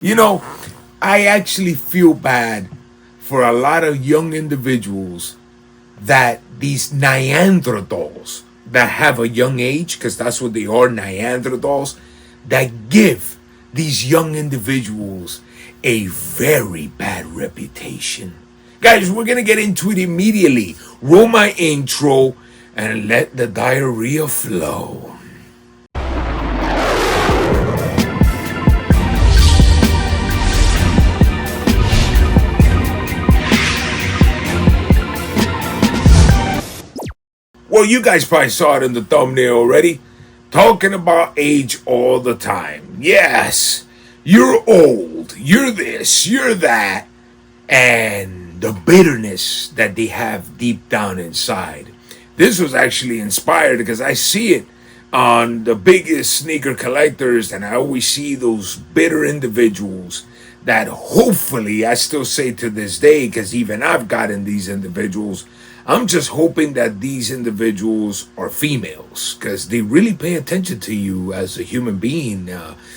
You know, I actually feel bad for a lot of young individuals that these Neanderthals that have a young age, because that's what they are, Neanderthals, that give these young individuals a very bad reputation. Guys, we're going to get into it immediately. Roll my intro and let the diarrhea flow. Well, you guys probably saw it in the thumbnail already. Talking about age all the time. Yes, you're old, you're this, you're that, and the bitterness that they have deep down inside. This was actually inspired because I see it on the biggest sneaker collectors, and I always see those bitter individuals that hopefully I still say to this day, because even I've gotten these individuals. I'm just hoping that these individuals are females because they really pay attention to you as a human being.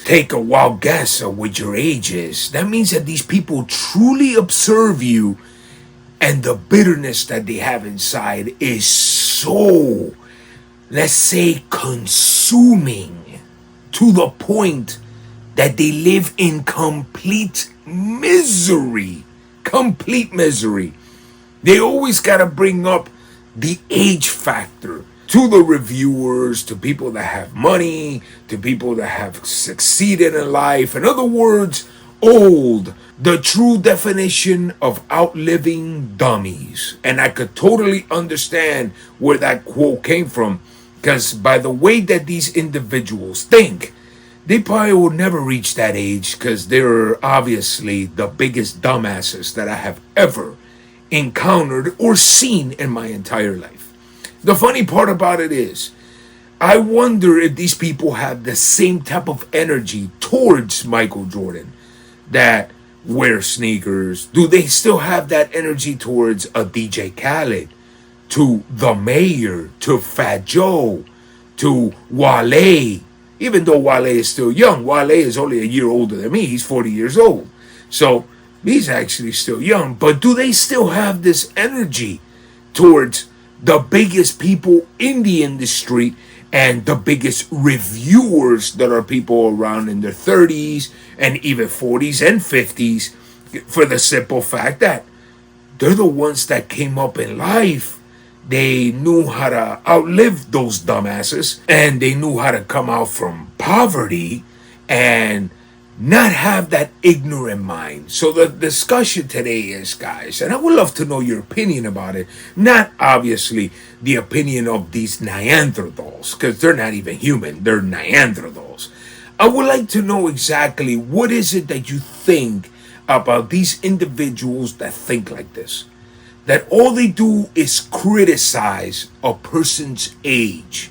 Take a wild guess at what your age is. That means that these people truly observe you, and the bitterness that they have inside is so, let's say, consuming to the point that they live in complete misery. Complete misery. They always got to bring up the age factor to the reviewers, to people that have money, to people that have succeeded in life. In other words, old, the true definition of outliving dummies. And I could totally understand where that quote came from, because by the way that these individuals think, they probably will never reach that age because they're obviously the biggest dumbasses that I have ever encountered or seen in my entire life. The funny part about it is, I wonder if these people have the same type of energy towards Michael Jordan that wear sneakers. Do they still have that energy towards a DJ Khaled, to the mayor, to Fat Joe, to Wale? Even though Wale is still young, Wale is only a year older than me. He's 40 years old. So he's actually still young, but do they still have this energy towards the biggest people in the industry and the biggest reviewers that are people around in their 30s and even 40s and 50s, for the simple fact that they're the ones that came up in life. They knew how to outlive those dumbasses, and they knew how to come out from poverty and not have that ignorant mind. So the discussion today is, guys, and I would love to know your opinion about it, not obviously the opinion of these Neanderthals, because they're not even human, they're Neanderthals. I would like to know exactly what is it that you think about these individuals that think like this, that all they do is criticize a person's age.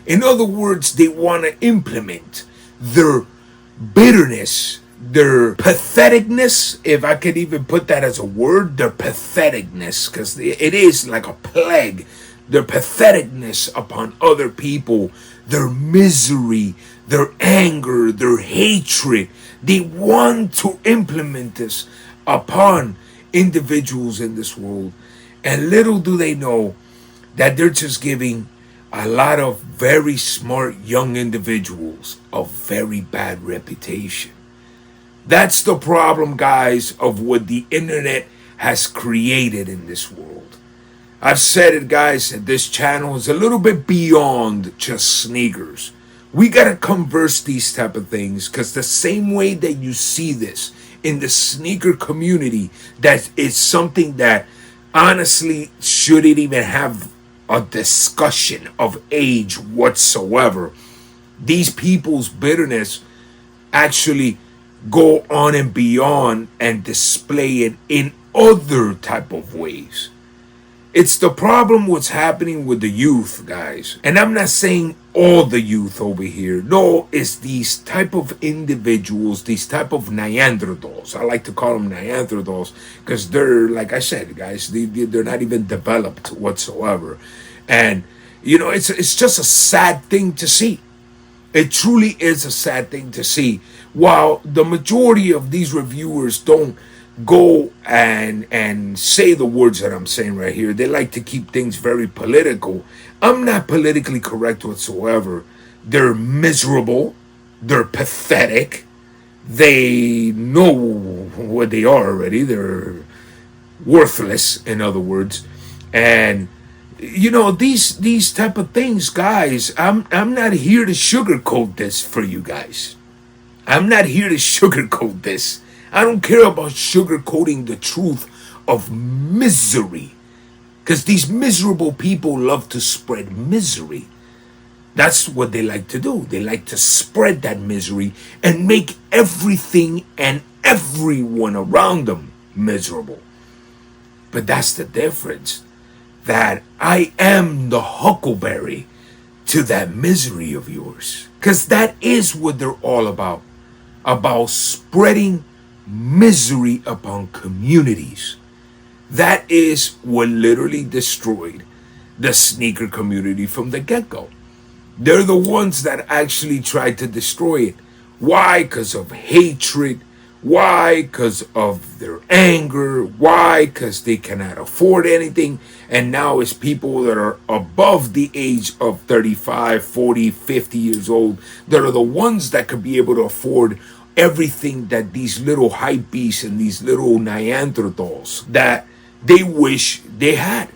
In other words, they want to implement their bitterness, their patheticness, if I could even put that as a word, their patheticness, because it is like a plague, their patheticness upon other people, their misery, their anger, their hatred. They want to implement this upon individuals in this world. And little do they know that they're just giving a lot of very smart young individuals a very bad reputation. That's the problem, guys, of what the internet has created in this world. I've said it, guys, that this channel is a little bit beyond just sneakers. We gotta converse these type of things, because the same way that you see this in the sneaker community, that is something that honestly shouldn't even have a discussion of age whatsoever. These people's bitterness actually go on and beyond and display it in other type of ways. It's the problem what's happening with the youth, guys. And I'm not saying all the youth over here. No, it's these type of individuals, these type of Neanderthals. I like to call them Neanderthals because they're, like I said, guys, they're not even developed whatsoever. And, you know, it's just a sad thing to see. It truly is a sad thing to see while the majority of these reviewers don't go and say the words that I'm saying right here, they like to keep things very political. I'm not politically correct whatsoever. They're miserable. They're pathetic. They know what they are already. They're worthless, in other words. And you know, these type of things, guys, I'm not here to sugarcoat this for you guys. I'm not here to sugarcoat this. I don't care about sugarcoating the truth of misery. Because these miserable people love to spread misery. That's what they like to do. They like to spread that misery and make everything and everyone around them miserable. But that's the difference. That I am the huckleberry to that misery of yours. Because that is what they're all about. About spreading misery upon communities. That is what literally destroyed the sneaker community from the get-go. They're the ones that actually tried to destroy it. Why? Because of hatred. Why? Because of their anger. Why? Because they cannot afford anything. And now it's people that are above the age of 35, 40, 50 years old that are the ones that could be able to afford everything that these little hype beasts and these little Neanderthals that they wish they had.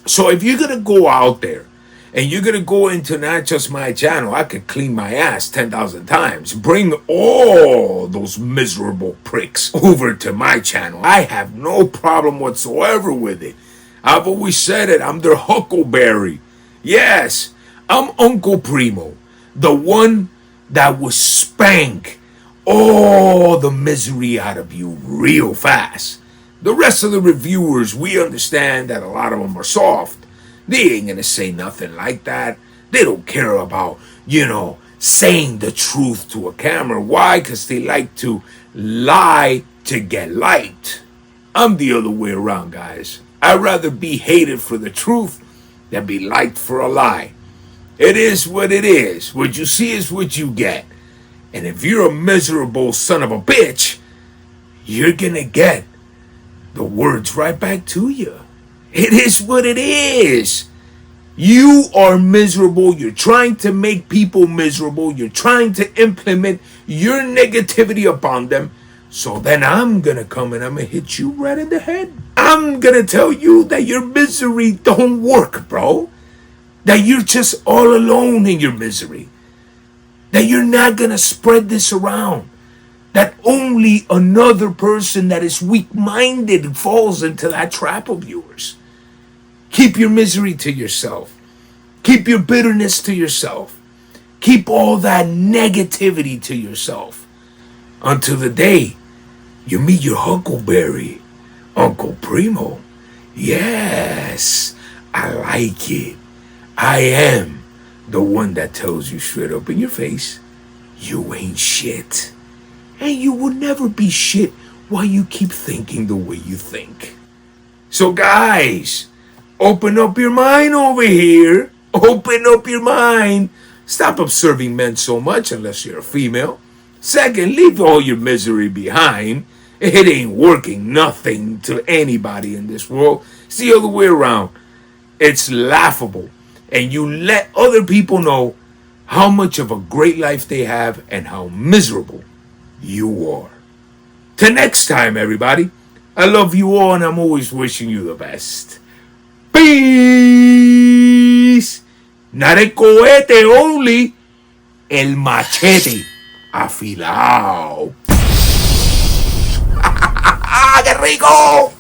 So if you're going to go out there and you're going to go into not just my channel, I could clean my ass 10,000 times. Bring all those miserable pricks over to my channel. I have no problem whatsoever with it. I've always said it. I'm their huckleberry. Yes, I'm Uncle Primo. The one that will spank all the misery out of you real fast. The rest of the reviewers, we understand that a lot of them are soft. They ain't gonna say nothing like that. They don't care about, saying the truth to a camera. Why? Because they like to lie to get liked. I'm the other way around, guys. I'd rather be hated for the truth than be liked for a lie. It is what it is. What you see is what you get. And if you're a miserable son of a bitch, you're gonna get the words right back to you. It is what it is. You are miserable. You're trying to make people miserable. You're trying to implement your negativity upon them. So then I'm going to come and I'm going to hit you right in the head. I'm going to tell you that your misery don't work, bro. That you're just all alone in your misery. That you're not going to spread this around. That only another person that is weak-minded falls into that trap of yours. Keep your misery to yourself. Keep your bitterness to yourself. Keep all that negativity to yourself. Until the day you meet your huckleberry, Uncle Primo. Yes, I like it. I am the one that tells you straight up in your face, you ain't shit. And you will never be shit while you keep thinking the way you think. So guys, open up your mind over here. Open up your mind. Stop observing men so much unless you're a female. Second, leave all your misery behind. It ain't working nothing to anybody in this world. It's the other way around. It's laughable. And you let other people know how much of a great life they have and how miserable you are. Till next time, everybody. I love you all and I'm always wishing you the best. Peace. Not el cohete only. El machete afilado. ¡Ah, qué rico!